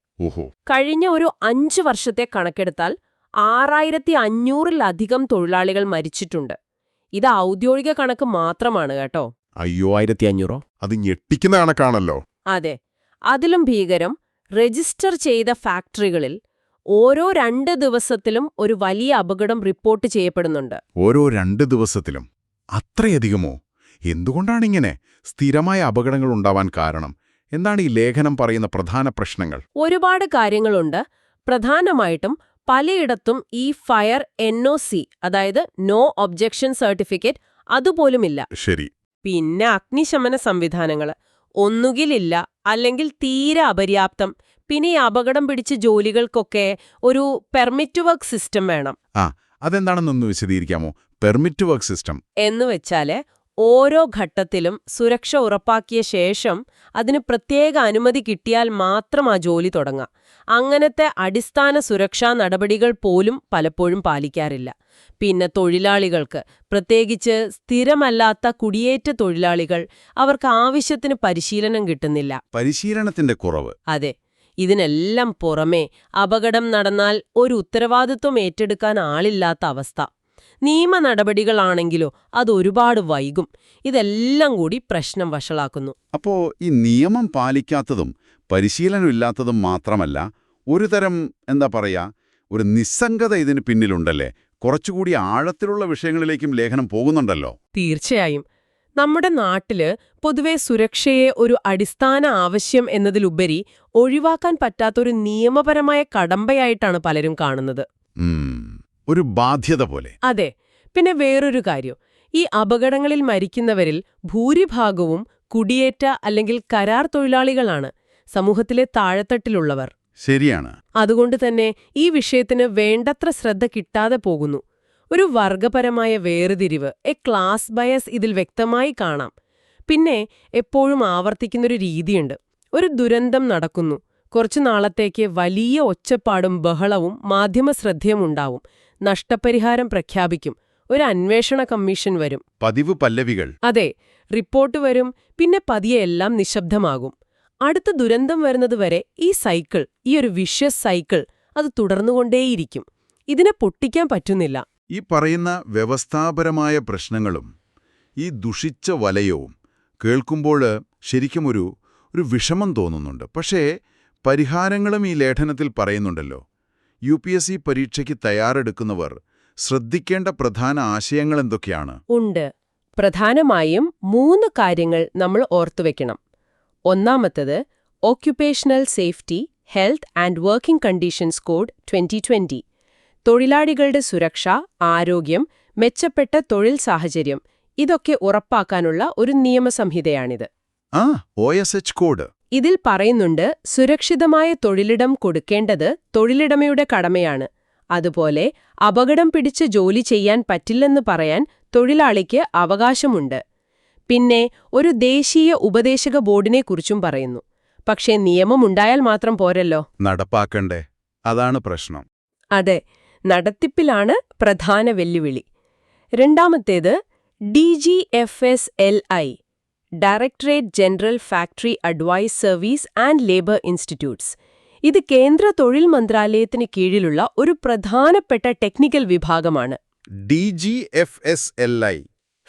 കഴിഞ്ഞ ഒരു 5 വർഷത്തെ കണക്കെടുത്താൽ 6500-ലധികം തൊഴിലാളികൾ മരിച്ചിട്ടുണ്ട്. ഇത് ഔദ്യോഗിക കണക്ക് മാത്രമാണ് കേട്ടോ. 5500? അത് ഞെട്ടിക്കുന്ന കണക്കാണല്ലോ. അതെ. അതിലും ഭീകരം, രജിസ്റ്റർ ചെയ്ത ഫാക്ടറികളിൽ ഓരോ 2 ദിവസത്തിലും ഒരു വലിയ അപകടം റിപ്പോർട്ട് ചെയ്യപ്പെടുന്നുണ്ട്. ഓരോ 2 ദിവസത്തിലും? അത്രയധികമോ? എന്തുകൊണ്ടാണിങ്ങനെ സ്ഥിരമായ അപകടങ്ങൾ ഉണ്ടാവാൻ കാരണം? എന്താണ് ഈ ലേഖനം പറയുന്ന പ്രധാന പ്രശ്നങ്ങൾ? ഒരുപാട് കാര്യങ്ങളുണ്ട്. പ്രധാനമായിട്ടും പലയിടത്തും ഈ ഫയർ NOC, അതായത് നോ ഒബ്ജക്ഷൻ സർട്ടിഫിക്കറ്റ്, അതുപോലുമില്ല. ശരി. പിന്നെ അഗ്നിശമന സംവിധാനങ്ങൾ ഒന്നുകിലില്ല, അല്ലെങ്കിൽ തീരെ അപര്യാപ്തം. പിന്നെ ഈ അപകടം പിടിച്ച ജോലികൾക്കൊക്കെ ഒരു പെർമിറ്റ് വർക്ക് സിസ്റ്റം വേണം. അതെന്താണെന്നൊന്ന് വിശദീകരിക്കാമോ? പെർമിറ്റ് വർക്ക് സിസ്റ്റം എന്നുവെച്ചാല് ഓരോ ഘട്ടത്തിലും സുരക്ഷ ഉറപ്പാക്കിയ ശേഷം അതിന് പ്രത്യേക അനുമതി കിട്ടിയാൽ മാത്രം ആ ജോലി തുടങ്ങാം. അങ്ങനത്തെ അടിസ്ഥാന സുരക്ഷാ നടപടികൾ പോലും പലപ്പോഴും പാലിക്കാറില്ല. പിന്നെ തൊഴിലാളികൾക്ക്, പ്രത്യേകിച്ച് സ്ഥിരമല്ലാത്ത കുടിയേറ്റ തൊഴിലാളികൾ, അവർക്ക് ആവശ്യത്തിന് പരിശീലനം കിട്ടുന്നില്ല. പരിശീലനത്തിന്റെ കുറവ്. അതെ. ഇതിനെല്ലാം പുറമെ അപകടം നടന്നാൽ ഒരു ഉത്തരവാദിത്വം ഏറ്റെടുക്കാൻ ആളില്ലാത്ത അവസ്ഥ. നിയമ നടപടികളാണെങ്കിലോ അതൊരുപാട് വൈകും. ഇതെല്ലാം കൂടി പ്രശ്നം വഷളാക്കുന്നു. അപ്പോ ഈ നിയമം പാലിക്കാത്തതും പരിശീലനമില്ലാത്തതും മാത്രമല്ല, ഒരു തരം എന്താ പറയാ, ഒരു നിസ്സംഗത ഇതിന് പിന്നിലുണ്ടല്ലേ? കുറച്ചുകൂടി ആഴത്തിലുള്ള വിഷയങ്ങളിലേക്കും ലേഖനം പോകുന്നുണ്ടല്ലോ. തീർച്ചയായും. നമ്മുടെ നാട്ടില് പൊതുവെ സുരക്ഷയെ ഒരു അടിസ്ഥാന ആവശ്യം എന്നതിലുപരി ഒഴിവാക്കാൻ പറ്റാത്തൊരു നിയമപരമായ കടമ്പയായിട്ടാണ് പലരും കാണുന്നത്. ഒരു ബാധ്യത പോലെ. അതെ. പിന്നെ വേറൊരു കാര്യം, ഈ അപകടങ്ങളിൽ മരിക്കുന്നവരിൽ ഭൂരിഭാഗവും കുടിയേറ്റ അല്ലെങ്കിൽ കരാർ തൊഴിലാളികളാണ്, സമൂഹത്തിലെ താഴെത്തട്ടിലുള്ളവർ. ശരിയാണ്. അതുകൊണ്ട് തന്നെ ഈ വിഷയത്തിന് വേണ്ടത്ര ശ്രദ്ധ കിട്ടാതെ പോകുന്നു. ഒരു വർഗപരമായ വേർതിരിവ്, ക്ലാസ് ബയസ് ഇതിൽ വ്യക്തമായി കാണാം. പിന്നെ എപ്പോഴും ആവർത്തിക്കുന്നൊരു രീതിയുണ്ട്. ഒരു ദുരന്തം നടക്കുന്നു, കുറച്ചു നാളത്തേക്ക് വലിയ ഒച്ചപ്പാടും ബഹളവും മാധ്യമശ്രദ്ധയും ഉണ്ടാവും. നഷ്ടപരിഹാരം പ്രഖ്യാപിക്കും, ഒരു അന്വേഷണ കമ്മീഷൻ വരും. പതിവ് പല്ലവികൾ. അതെ, റിപ്പോർട്ട് വരും, പിന്നെ പതിയെ എല്ലാം നിശബ്ദമാകും. അടുത്ത ദുരന്തം വരുന്നതുവരെ ഈ സൈക്കിൾ, ഈ ഒരു വിഷ്യസ് സൈക്കിൾ, അത് തുടർന്നുകൊണ്ടേയിരിക്കും. ഇതിനെ പൊട്ടിക്കാൻ പറ്റുന്നില്ല. ഈ പറയുന്ന വ്യവസ്ഥാപരമായ പ്രശ്നങ്ങളും ഈ ദുഷിച്ച വലയവും കേൾക്കുമ്പോൾ ശരിക്കും ഒരു വിഷമം തോന്നുന്നുണ്ട്. പക്ഷേ പരിഹാരങ്ങളും ഈ ലേഖനത്തിൽ പറയുന്നുണ്ടല്ലോ. UPSC പരീക്ഷയ്ക്ക് തയ്യാറെടുക്കുന്നവർ ശ്രദ്ധിക്കേണ്ട പ്രധാന ആശയങ്ങൾ എന്തൊക്കെയാണ്? ഉണ്ട്. പ്രധാനമായും 3 കാര്യങ്ങൾ നമ്മൾ ഓർത്തുവെക്കണം. ഒന്നാമത്തേത് occupational safety, health and working conditions code 2020. തൊഴിലാളികളുടെ സുരക്ഷ, ആരോഗ്യം, മെച്ചപ്പെട്ട തൊഴിൽ സാഹചര്യം, ഇതൊക്കെ ഉറപ്പാക്കാനുള്ള ഒരു നിയമസംഹിതയാണിത്. OSH code. ഇതിൽ പറയുന്നുണ്ട്, സുരക്ഷിതമായ തൊഴിലിടം കൊടുക്കേണ്ടത് തൊഴിലുടമയുടെ കടമയാണ്. അതുപോലെ അപകടം പിടിച്ച് ജോലി ചെയ്യാൻ പറ്റില്ലെന്ന് പറയാൻ തൊഴിലാളിക്ക് അവകാശമുണ്ട്. പിന്നെ ഒരു ദേശീയ ഉപദേശക ബോർഡിനെക്കുറിച്ചും പറയുന്നു. പക്ഷേ നിയമമുണ്ടായാൽ മാത്രം പോരല്ലോ, നടപ്പാക്കണ്ടേ? അതാണ് പ്രശ്നം. അതെ, നടത്തിപ്പിലാണ് പ്രധാന വെല്ലുവിളി. രണ്ടാമത്തേത് DGFSLI, directorate general factory advice service and labour institutes. ഇത് കേന്ദ്ര തൊഴിൽ മന്ത്രാലയത്തിന് കീഴിലുള്ള ഒരു പ്രധാനപ്പെട്ട ടെക്നിക്കൽ വിഭാഗമാണ്. DGFSLI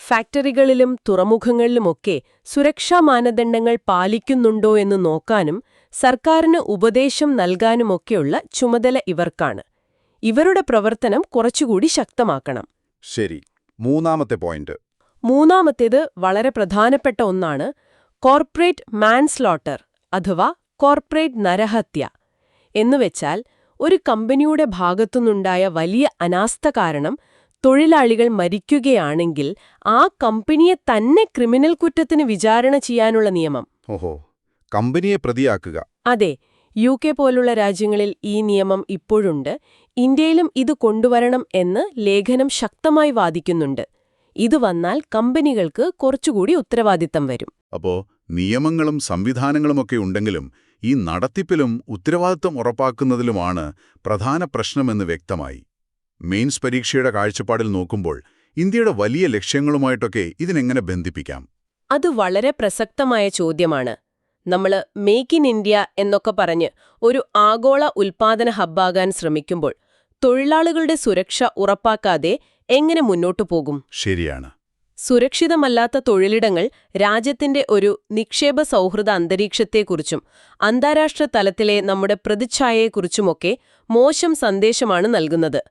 ഫാക്ടറികളിലും തുറമുഖങ്ങളിലുമൊക്കെ സുരക്ഷാ മാനദണ്ഡങ്ങൾ പാലിക്കുന്നുണ്ടോ എന്ന് നോക്കാനും സർക്കാരിന് ഉപദേശം നൽകാനുമൊക്കെയുള്ള ചുമതല ഇവർക്കാണ്. ഇവരുടെ പ്രവർത്തനം കുറച്ചുകൂടി ശക്തമാക്കണം. ശരി. മൂന്നാമത്തെ പോയിന്റ്. മൂന്നാമത്തേത് വളരെ പ്രധാനപ്പെട്ട ഒന്നാണ്, കോർപ്പറേറ്റ് മാൻസ്ലോട്ടർ അഥവാ കോർപ്പറേറ്റ് നരഹത്യ. എന്നുവെച്ചാൽ ഒരു കമ്പനിയുടെ ഭാഗത്തുനിന്നുണ്ടായ വലിയ അനാസ്ഥ കാരണം തൊഴിലാളികൾ മരിക്കുകയാണെങ്കിൽ ആ കമ്പനിയെ തന്നെ ക്രിമിനൽ കുറ്റത്തിന് വിചാരണ ചെയ്യാനുള്ള നിയമം. കമ്പനിയെ പ്രതിയാക്കുക. അതെ, UK പോലുള്ള രാജ്യങ്ങളിൽ ഈ നിയമം ഇപ്പോഴുണ്ട്. ഇന്ത്യയിലും ഇത് കൊണ്ടുവരണം എന്ന് ലേഖനം ശക്തമായി വാദിക്കുന്നുണ്ട്. ഇത് വന്നാൽ കമ്പനികൾക്ക് കുറച്ചുകൂടി ഉത്തരവാദിത്തം വരും. അപ്പോ നിയമങ്ങളും സംവിധാനങ്ങളുമൊക്കെ ഉണ്ടെങ്കിലും ഈ നടത്തിപ്പിലും ഉത്തരവാദിത്തം ഉറപ്പാക്കുന്നതിലുമാണ് പ്രധാന പ്രശ്നമെന്ന് വ്യക്തമായി. മെയിൻസ് പരീക്ഷയുടെ കാഴ്ചപ്പാടിൽ നോക്കുമ്പോൾ ഇന്ത്യയുടെ വലിയ ലക്ഷ്യങ്ങളുമായിട്ടൊക്കെ ഇതിനെങ്ങനെ ബന്ധിപ്പിക്കാം? അത് വളരെ പ്രസക്തമായ ചോദ്യമാണ്. നമ്മൾ മേക്ക് ഇൻ ഇന്ത്യ എന്നൊക്കെ പറഞ്ഞ് ഒരു ആഗോള ഉൽപ്പാദന ഹബ്ബാകാൻ ശ്രമിക്കുമ്പോൾ തൊഴിലാളികളുടെ സുരക്ഷ ഉറപ്പാക്കാതെ എങ്ങനെ മുന്നോട്ടു പോകും? ശരിയാണ്. സുരക്ഷിതമല്ലാത്ത തൊഴിലിടങ്ങൾ രാജ്യത്തിന്റെ ഒരു നിക്ഷേപ സൗഹൃദ അന്തരീക്ഷത്തെക്കുറിച്ചും അന്താരാഷ്ട്ര തലത്തിലെ നമ്മുടെ പ്രതിച്ഛായയെക്കുറിച്ചുമൊക്കെ മോശം സന്ദേശമാണ് നൽകുന്നത്.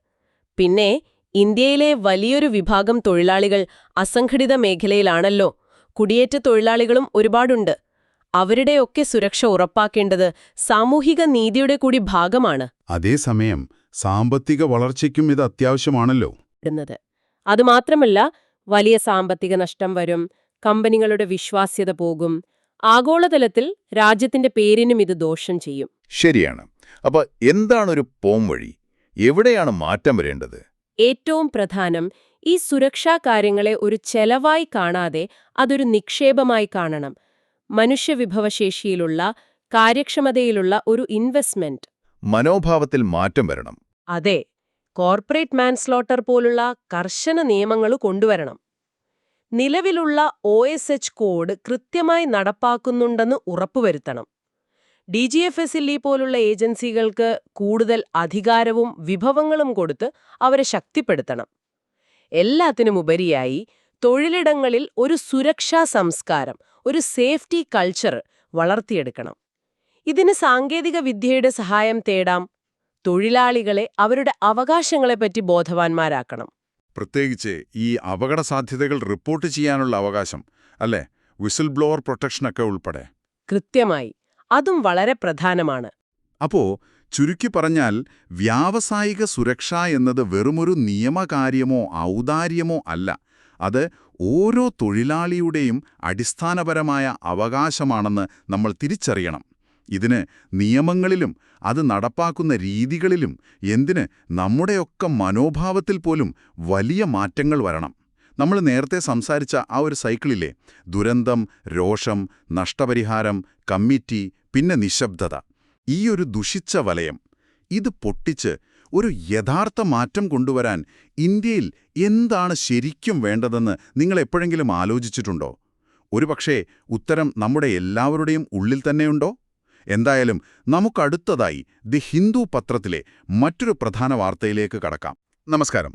പിന്നെ ഇന്ത്യയിലെ വലിയൊരു വിഭാഗം തൊഴിലാളികൾ അസംഘടിത മേഖലയിലാണല്ലോ. കുടിയേറ്റ തൊഴിലാളികളും ഒരുപാടുണ്ട്. അവരുടെയൊക്കെ സുരക്ഷ ഉറപ്പാക്കേണ്ടത് സാമൂഹിക നീതിയുടെ കൂടി ഭാഗമാണ്. അതേസമയം സാമ്പത്തിക വളർച്ചയ്ക്കും ഇത് അത്യാവശ്യമാണല്ലോ. അതുമാത്രമല്ല, വലിയ സാമ്പത്തിക നഷ്ടം വരും, കമ്പനികളുടെ വിശ്വാസ്യത പോകും, ആഗോളതലത്തിൽ രാജ്യത്തിന്റെ പേരിനും ഇത് ദോഷം ചെയ്യും. ശരിയാണ്. അപ്പൊ എന്താണൊരു പോംവഴി? എവിടെയാണ് മാറ്റം വരേണ്ടത്? ഏറ്റവും പ്രധാനം ഈ സുരക്ഷാ കാര്യങ്ങളെ ഒരു ചെലവായി കാണാതെ അതൊരു നിക്ഷേപമായി കാണണം. മനുഷ്യവിഭവശേഷിയിലുള്ള, കാര്യക്ഷമതയിലുള്ള ഒരു ഇൻവെസ്റ്റ്മെന്റ്. മനോഭാവത്തിൽ മാറ്റം വരണം. അതെ, കോർപ്പറേറ്റ് മാൻസ്ലോട്ടർ പോലുള്ള കർശന നിയമങ്ങൾ കൊണ്ടുവരണം. നിലവിലുള്ള OSH കോഡ് കൃത്യമായി നടപ്പാക്കുന്നുണ്ടെന്ന് ഉറപ്പുവരുത്തണം. DGFSLE പോലുള്ള ഏജൻസികൾക്ക് കൂടുതൽ അധികാരവും വിഭവങ്ങളും കൊടുത്ത് അവരെ ശക്തിപ്പെടുത്തണം. എല്ലാത്തിനുമുപരിയായി തൊഴിലിടങ്ങളിൽ ഒരു സുരക്ഷാ സംസ്കാരം, ഒരു സേഫ്റ്റി കൾച്ചർ വളർത്തിയെടുക്കണം. ഇതിന് സാങ്കേതിക വിദ്യയുടെ സഹായം തേടാം. തൊഴിലാളികളെ അവരുടെ അവകാശങ്ങളെപ്പറ്റി ബോധവാന്മാരാക്കണം. പ്രത്യേകിച്ച് ഈ അപകടസാധ്യതകൾ റിപ്പോർട്ട് ചെയ്യാനുള്ള അവകാശം, അല്ലേ? വിസിൽ ബ്ലോവർ പ്രൊട്ടക്ഷനൊക്കെ ഉൾപ്പെടെ. കൃത്യമായി, അതും വളരെ പ്രധാനമാണ്. അപ്പോ ചുരുക്കി പറഞ്ഞാൽ വ്യാവസായിക സുരക്ഷ എന്നത് വെറുമൊരു നിയമകാര്യമോ ഔദാര്യമോ അല്ല. അത് ഓരോ തൊഴിലാളിയുടെയും അടിസ്ഥാനപരമായ അവകാശമാണെന്ന് നമ്മൾ തിരിച്ചറിയണം. ഇതിന് നിയമങ്ങളിലും അത് നടപ്പാക്കുന്ന രീതികളിലും, എന്തിന് നമ്മുടെയൊക്കെ മനോഭാവത്തിൽ പോലും വലിയ മാറ്റങ്ങൾ വരണം. നമ്മൾ നേരത്തെ സംസാരിച്ച ആ ഒരു സൈക്കിളിലെ ദുരന്തം, രോഷം, നഷ്ടപരിഹാരം, കമ്മിറ്റി, പിന്നെ നിശബ്ദത, ഈ ഒരു ദുഷിച്ച വലയം, ഇത് പൊട്ടിച്ച് ഒരു യഥാർത്ഥ മാറ്റം കൊണ്ടുവരാൻ ഇന്ത്യയിൽ എന്താണ് ശരിക്കും വേണ്ടതെന്ന് നിങ്ങൾ എപ്പോഴെങ്കിലും ആലോചിച്ചിട്ടുണ്ടോ? ഒരുപക്ഷേ ഉത്തരം നമ്മുടെ എല്ലാവരുടെയും ഉള്ളിൽ തന്നെയുണ്ടോ? എന്തായാലും നമുക്കടുത്തതായി ദി ഹിന്ദു പത്രത്തിലെ മറ്റൊരു പ്രധാന വാർത്തയിലേക്ക് കടക്കാം. നമസ്കാരം.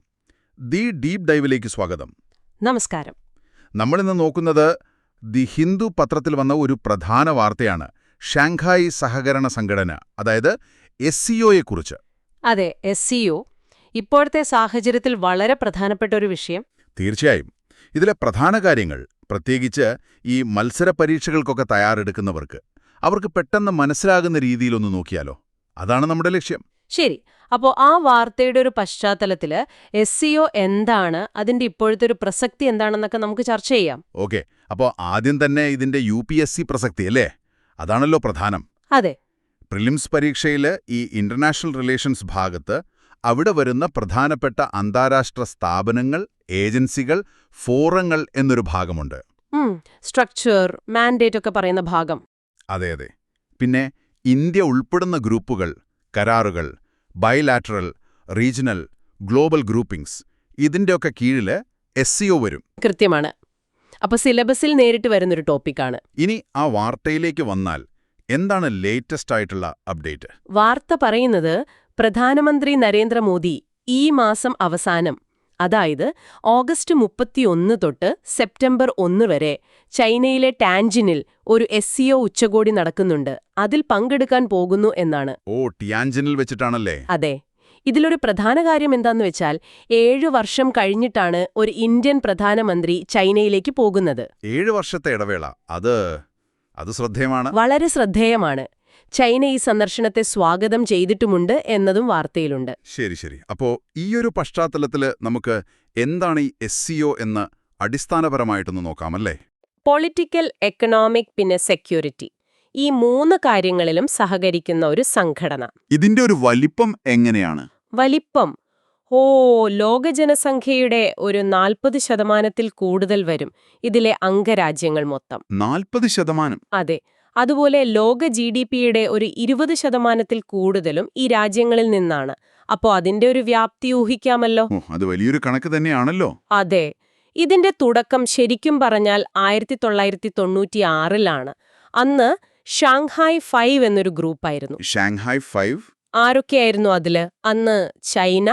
ദി ഡീപ് ഡൈവിലേക്ക് സ്വാഗതം. നമസ്കാരം. നമ്മളിന്ന് നോക്കുന്നത് ദി ഹിന്ദു പത്രത്തിൽ വന്ന ഒരു പ്രധാന വാർത്തയാണ്. ഷാങ്ഹായ് സഹകരണ സംഘടന, അതായത് SCOയെക്കുറിച്ച്. അതെ, SCO ഇപ്പോഴത്തെ സാഹചര്യത്തിൽ വളരെ പ്രധാനപ്പെട്ട ഒരു വിഷയം. തീർച്ചയായും. ഇതിലെ പ്രധാന കാര്യങ്ങൾ, പ്രത്യേകിച്ച് ഈ മത്സര പരീക്ഷകൾക്കൊക്കെ തയ്യാറെടുക്കുന്നവർക്ക്, അവർക്ക് പെട്ടെന്ന് മനസ്സിലാകുന്ന രീതിയിലൊന്ന് നോക്കിയാലോ? അതാണ് നമ്മുടെ ലക്ഷ്യം. ശരി. അപ്പോൾ ആ വാർത്തയുടെ ഒരു പശ്ചാത്തലത്തില് SCO എന്താണ്, അതിന്റെ ഇപ്പോഴത്തെ ഒരു പ്രസക്തി എന്താണെന്നൊക്കെ നമുക്ക് ചർച്ച ചെയ്യാം. ഓക്കെ. അപ്പോൾ ആദ്യം തന്നെ ഇതിന്റെ UPSC പ്രസക്തി, അല്ലേ? അതാണല്ലോ പ്രധാനം. അതെ. പ്രിലിംസ് പരീക്ഷയിൽ ഈ ഇന്റർനാഷണൽ റിലേഷൻസ് ഭാഗത്ത് അവിടെ വരുന്ന പ്രധാനപ്പെട്ട അന്താരാഷ്ട്ര സ്ഥാപനങ്ങൾ, ഏജൻസികൾ, ഫോറങ്ങൾ എന്നൊരു ഭാഗമുണ്ട്. സ്ട്രക്ചർ, മാൻഡേറ്റ് ഒക്കെ പറയുന്ന ഭാഗം. അതെ അതെ. പിന്നെ ഇന്ത്യ ഉൾപ്പെടുന്ന ഗ്രൂപ്പുകൾ, കരാറുകൾ, ബൈലാറ്ററൽ, റീജിയണൽ, ഗ്ലോബൽ ഗ്രൂപ്പിംഗ്സ്, ഇതിൻ്റെയൊക്കെ കീഴിൽ SCO വരും. കൃത്യമാണ്. അപ്പോൾ സിലബസിൽ നേരിട്ട് വരുന്നൊരു ടോപ്പിക്കാണ്. ഇനി ആ വാർത്തയിലേക്ക് വന്നാൽ എന്താണ് ലേറ്റസ്റ്റ് ആയിട്ടുള്ള അപ്ഡേറ്റ്? വാർത്ത പറയുന്നത് പ്രധാനമന്ത്രി നരേന്ദ്രമോദി ഈ മാസം അവസാനം, അതായത് ഓഗസ്റ്റ് 31 തൊട്ട് സെപ്റ്റംബർ 1 വരെ ചൈനയിലെ ടാൻജിനിൽ ഒരു SCO ഉച്ചകോടി നടക്കുന്നുണ്ട്. അതിൽ പങ്കെടുക്കാൻ പോകുന്നു എന്നാണ്. ഓ, ടിയാൻജിനിൽ വെച്ചിട്ടാണല്ലേ? അതെ. ഇതിലൊരു പ്രധാന കാര്യം എന്താന്ന് വെച്ചാൽ 7 വർഷം കഴിഞ്ഞിട്ടാണ് ഒരു ഇന്ത്യൻ പ്രധാനമന്ത്രി ചൈനയിലേക്ക് പോകുന്നത്. 7 വർഷത്തെ ഇടവേള, അത് ശ്രദ്ധേയമാണ്. വളരെ ശ്രദ്ധേയമാണ്. ചൈന ഈ സന്ദർശനത്തെ സ്വാഗതം ചെയ്തിട്ടുമുണ്ട് എന്നതും വാർത്തയിലുണ്ട്. ശരി. അപ്പോ ഈയൊരു പശ്ചാത്തലത്തില് നമുക്ക് എന്താണ് ഈ SCO എന്ന് അടിസ്ഥാനപരമായിട്ടൊന്ന് നോക്കാമല്ലേ? പൊളിറ്റിക്കൽ, എക്കണോമിക്, പിന്നെ സെക്യൂരിറ്റി, ഈ 3 കാര്യങ്ങളിലും സഹകരിക്കുന്ന ഒരു സംഘടന. ഇതിന്റെ ഒരു വലിപ്പം എങ്ങനെയാണ്? വലിപ്പം ലോക ജനസംഖ്യയുടെ ഒരു 40% കൂടുതൽ വരും ഇതിലെ അംഗരാജ്യങ്ങൾ മൊത്തം. 40%? അതെ. അതുപോലെ ലോക GDPയുടെ ഒരു 20% കൂടുതലും ഈ രാജ്യങ്ങളിൽ നിന്നാണ്. അപ്പോൾ അതിന്റെ ഒരു വ്യാപ്തി ഊഹിക്കാമല്ലോ. അത് വലിയൊരു കണക്ക് തന്നെയാണല്ലോ. അതെ. ഇതിന്റെ തുടക്കം ശരിക്കും പറഞ്ഞാൽ 1996-ലാണ്. അന്ന് ഷാങ്ഹായ് 5 എന്നൊരു ഗ്രൂപ്പായിരുന്നു. ഷാങ്ഹായ് 5? ആരൊക്കെയായിരുന്നു അതില്? അന്ന് ചൈന,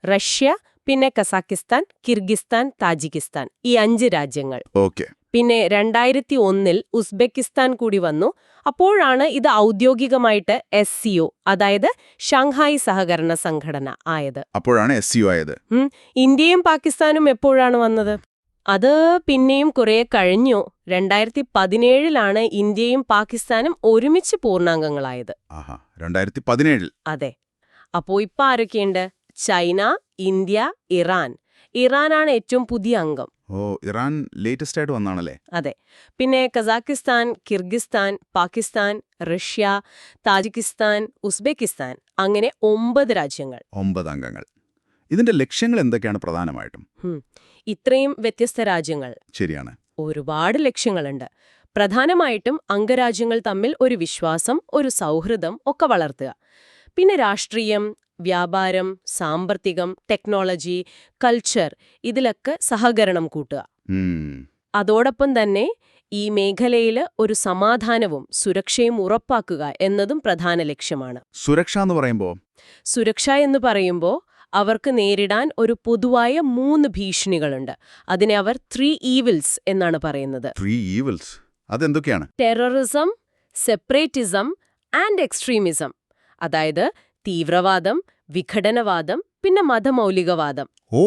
റഷ്യ, പിന്നെ കസാക്കിസ്ഥാൻ, കിർഗിസ്ഥാൻ, താജിക്കിസ്ഥാൻ, ഈ 5 രാജ്യങ്ങൾ. ഓക്കെ. പിന്നെ 2001-ൽ ഉസ്ബെക്കിസ്ഥാൻ കൂടി വന്നു. അപ്പോഴാണ് ഇത് ഔദ്യോഗികമായിട്ട് SCO, അതായത് ഷാങ്ഹായ് സഹകരണ സംഘടന ആയത്. അപ്പോഴാണ് SCO ആയത്. ഇന്ത്യയും പാകിസ്ഥാനും എപ്പോഴാണ് വന്നത്? അത് പിന്നെയും കുറെ കഴിഞ്ഞു. 2017-ലാണ് ഇന്ത്യയും പാകിസ്ഥാനും ഒരുമിച്ച് പൂർണ്ണാംഗങ്ങളായത്. 2017-ൽ? അതെ. അപ്പോ ഇപ്പൊ ആരൊക്കെയുണ്ട്? China, India, Iran. ഇറാനാണ് ഏറ്റവും പുതിയ അംഗം. ഇറാൻ ലേറ്റസ്റ്റ് ആയിട്ട് വന്നാണല്ലേ? അതെ. പിന്നെ Kazakhstan, Kyrgyzstan, Pakistan, Russia, Tajikistan, Uzbekistan, അങ്ങനെ 9 രാജ്യങ്ങൾ. 9 അംഗങ്ങൾ. ഇതിന്റെ ലക്ഷ്യങ്ങൾ എന്തൊക്കെയാണ് പ്രധാനമായിട്ടും? ഇത്രയും വ്യത്യസ്ത രാജ്യങ്ങൾ, ശരിയാണ്. ഒരുപാട് ലക്ഷ്യങ്ങളുണ്ട്. പ്രധാനമായിട്ടും അംഗരാജ്യങ്ങൾ തമ്മിൽ ഒരു വിശ്വാസം, ഒരു സൗഹൃദം ഒക്കെ വളർത്തുക. പിന്നെ രാഷ്ട്രീയം, വ്യാപാരം, സാമ്പത്തികം, ടെക്നോളജി, കൾച്ചർ, ഇതിലൊക്കെ സഹകരണം കൂട്ടുക. ഉം. അതോടൊപ്പം തന്നെ ഈ മേഖലയിൽ ഒരു സമാധാനവും സുരക്ഷയും ഉറപ്പാക്കുക എന്നതും പ്രധാന ലക്ഷ്യമാണ്. സുരക്ഷ എന്ന് പറയുമ്പോൾ സുരക്ഷ എന്ന് പറയുമ്പോൾ അവർക്ക് നേരിടാൻ ഒരു പൊതുവായ 3 ഭീഷണികളുണ്ട്. അതിനെ അവർ 3 ഈവിൽസ് എന്നാണ് പറയുന്നത്. 3 ഈവിൽസ് അതെന്തൊക്കെയാണ്? Terrorism, separatism and extremism. അതായത് തീവ്രവാദം, വിഘടനവാദം, പിന്നെ മതമൗലികവാദം. ഓ,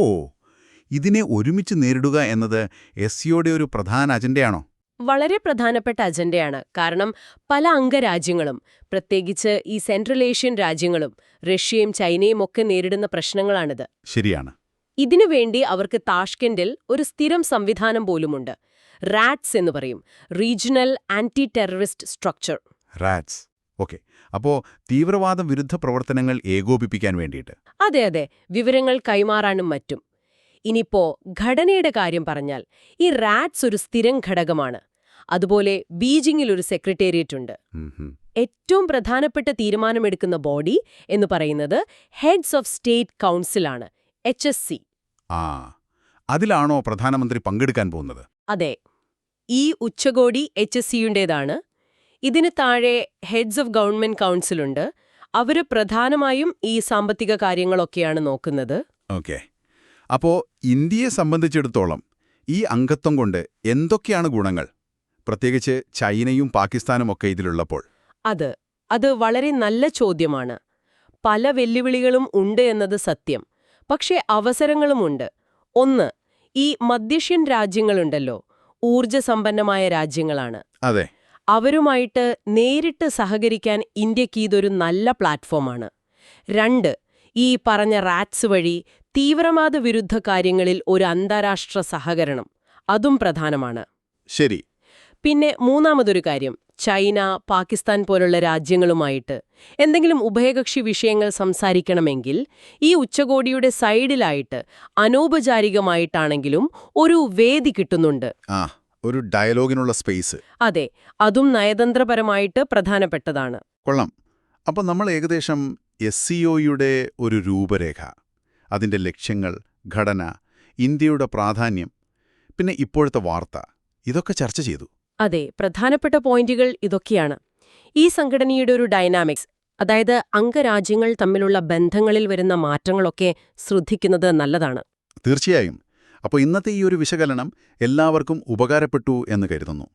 ഇതിനെ ഒരുമിച്ച് നേരിടുക എന്നത് എസ്സിയുടെ ഒരു പ്രധാന അജണ്ടയാണോ? വളരെ പ്രധാനപ്പെട്ട അജണ്ടയാണ്. കാരണം പല അംഗരാജ്യങ്ങളും, പ്രത്യേകിച്ച് ഈ സെൻട്രൽ ഏഷ്യൻ രാജ്യങ്ങളും റഷ്യയും ചൈനയും ഒക്കെ നേരിടുന്ന പ്രശ്നങ്ങളാണിത്. ശരിയാണ്. ഇതിനുവേണ്ടി അവർക്ക് താഷ്കെൻഡിൽ ഒരു സ്ഥിരം സംവിധാനം പോലുമുണ്ട്. റാറ്റ്സ് എന്ന് പറയും, regional anti terrorist structure. Rats. Okay. അപ്പോൾ തീവ്രവാദ വിരുദ്ധ പ്രവർത്തനങ്ങൾ ഏകോപിപ്പിക്കാൻ വേണ്ടിയിട്ട്. അതെ, വിവരങ്ങൾ കൈമാറാനും മറ്റും. ഇനിയിപ്പോ ഘടനയുടെ കാര്യം പറഞ്ഞാൽ ഈ റാറ്റ്സ് ഒരു സ്ഥിരം ഘടകമാണ്. അതുപോലെ ബീജിംഗിൽ ഒരു സെക്രട്ടേറിയറ്റ് ഉണ്ട്. ഏറ്റവും പ്രധാനപ്പെട്ട തീരുമാനമെടുക്കുന്ന ബോഡി എന്ന് പറയുന്നത് ഹെഡ്സ് ഓഫ് സ്റ്റേറ്റ് കൗൺസിലാണ്, HSC. ആ, അതിലാണോ പ്രധാനമന്ത്രി പങ്കെടുക്കാൻ പോകുന്നത്? അതെ, ഈ ഉച്ചകോടി HSCയുടേതാണ്. ഇതിന് താഴെ ഹെഡ്സ് ഓഫ് ഗവൺമെന്റ് കൗൺസിലുണ്ട്. അവര് പ്രധാനമായും ഈ സാമ്പത്തിക കാര്യങ്ങളൊക്കെയാണ് നോക്കുന്നത്. ഓക്കെ. അപ്പോൾ ഇന്ത്യയെ സംബന്ധിച്ചിടത്തോളം ഈ അംഗത്വം കൊണ്ട് എന്തൊക്കെയാണ് ഗുണങ്ങൾ, പ്രത്യേകിച്ച് ചൈനയും പാകിസ്ഥാനും ഒക്കെ ഇതിലുള്ളപ്പോൾ? അത് വളരെ നല്ല ചോദ്യമാണ്. പല വെല്ലുവിളികളും ഉണ്ട് എന്നത് സത്യം. പക്ഷേ അവസരങ്ങളുമുണ്ട്. ഒന്ന്, ഈ മധ്യേഷ്യൻ രാജ്യങ്ങളുണ്ടല്ലോ, ഊർജ്ജസമ്പന്നമായ രാജ്യങ്ങളാണ്. അതെ. അവരുമായിട്ട് നേരിട്ട് സഹകരിക്കാൻ ഇന്ത്യക്ക് ഇതൊരു നല്ല പ്ലാറ്റ്ഫോമാണ്. 2, ഈ പറഞ്ഞ റാറ്റ്സ് വഴി തീവ്രവാദ വിരുദ്ധ കാര്യങ്ങളിൽ ഒരു അന്താരാഷ്ട്ര സഹകരണം, അതും പ്രധാനമാണ്. ശരി. പിന്നെ മൂന്നാമതൊരു കാര്യം, ചൈന, പാകിസ്ഥാൻ പോലുള്ള രാജ്യങ്ങളുമായിട്ട് എന്തെങ്കിലും ഉഭയകക്ഷി വിഷയങ്ങൾ സംസാരിക്കണമെങ്കിൽ ഈ ഉച്ചകോടിയുടെ സൈഡിലായിട്ട് അനൗപചാരികമായിട്ടാണെങ്കിലും ഒരു വേദി കിട്ടുന്നുണ്ട്. ഒരു ഡയലോഗിനുള്ള സ്പേസ്. അതെ, അതും നയതന്ത്രപരമായിട്ട് പ്രധാനപ്പെട്ടതാണ്. കൊള്ളാം. അപ്പം നമ്മൾ ഏകദേശം SCOയുടെ ഒരു രൂപരേഖ, അതിൻ്റെ ലക്ഷ്യങ്ങൾ, ഘടന, ഇന്ത്യയുടെ പ്രാധാന്യം, പിന്നെ ഇപ്പോഴത്തെ വാർത്ത, ഇതൊക്കെ ചർച്ച ചെയ്തു. അതെ, പ്രധാനപ്പെട്ട പോയിന്റുകൾ ഇതൊക്കെയാണ്. ഈ സംഘടനയുടെ ഒരു ഡൈനാമിക്സ്, അതായത് അംഗരാജ്യങ്ങൾ തമ്മിലുള്ള ബന്ധങ്ങളിൽ വരുന്ന മാറ്റങ്ങളൊക്കെ ശ്രദ്ധിക്കുന്നത് നല്ലതാണ്. തീർച്ചയായും. അപ്പോൾ ഇന്നത്തെ ഈ ഒരു വിശകലനം എല്ലാവർക്കും ഉപകാരപ്പെട്ടു എന്ന് കരുതുന്നു.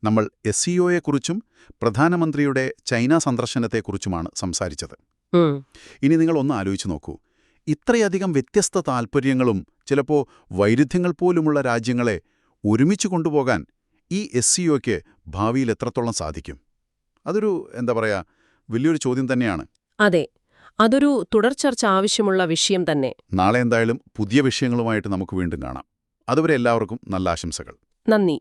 നമ്മൾ SCOയെക്കുറിച്ചും പ്രധാനമന്ത്രിയുടെ ചൈന സന്ദർശനത്തെക്കുറിച്ചുമാണ് സംസാരിച്ചത്. ഇനി നിങ്ങൾ ഒന്ന് ആലോചിച്ചു നോക്കൂ. ഇത്രയധികം വ്യത്യസ്ത താൽപ്പര്യങ്ങളും ചിലപ്പോൾ വൈരുദ്ധ്യങ്ങൾ പോലുമുള്ള രാജ്യങ്ങളെ ഒരുമിച്ച് കൊണ്ടുപോകാൻ ഈ SCOയ്ക്ക് ഭാവിയിൽ എത്രത്തോളം സാധിക്കും? അതൊരു വലിയൊരു ചോദ്യം തന്നെയാണ്. അതെ, അതൊരു തുടർചർച്ച ആവശ്യമുള്ള വിഷയം തന്നെ. നാളെ എന്തായാലും പുതിയ വിഷയങ്ങളുമായിട്ട് നമുക്ക് വീണ്ടും കാണാം. അതുവരെ എല്ലാവർക്കും നല്ല ആശംസകൾ. നന്ദി.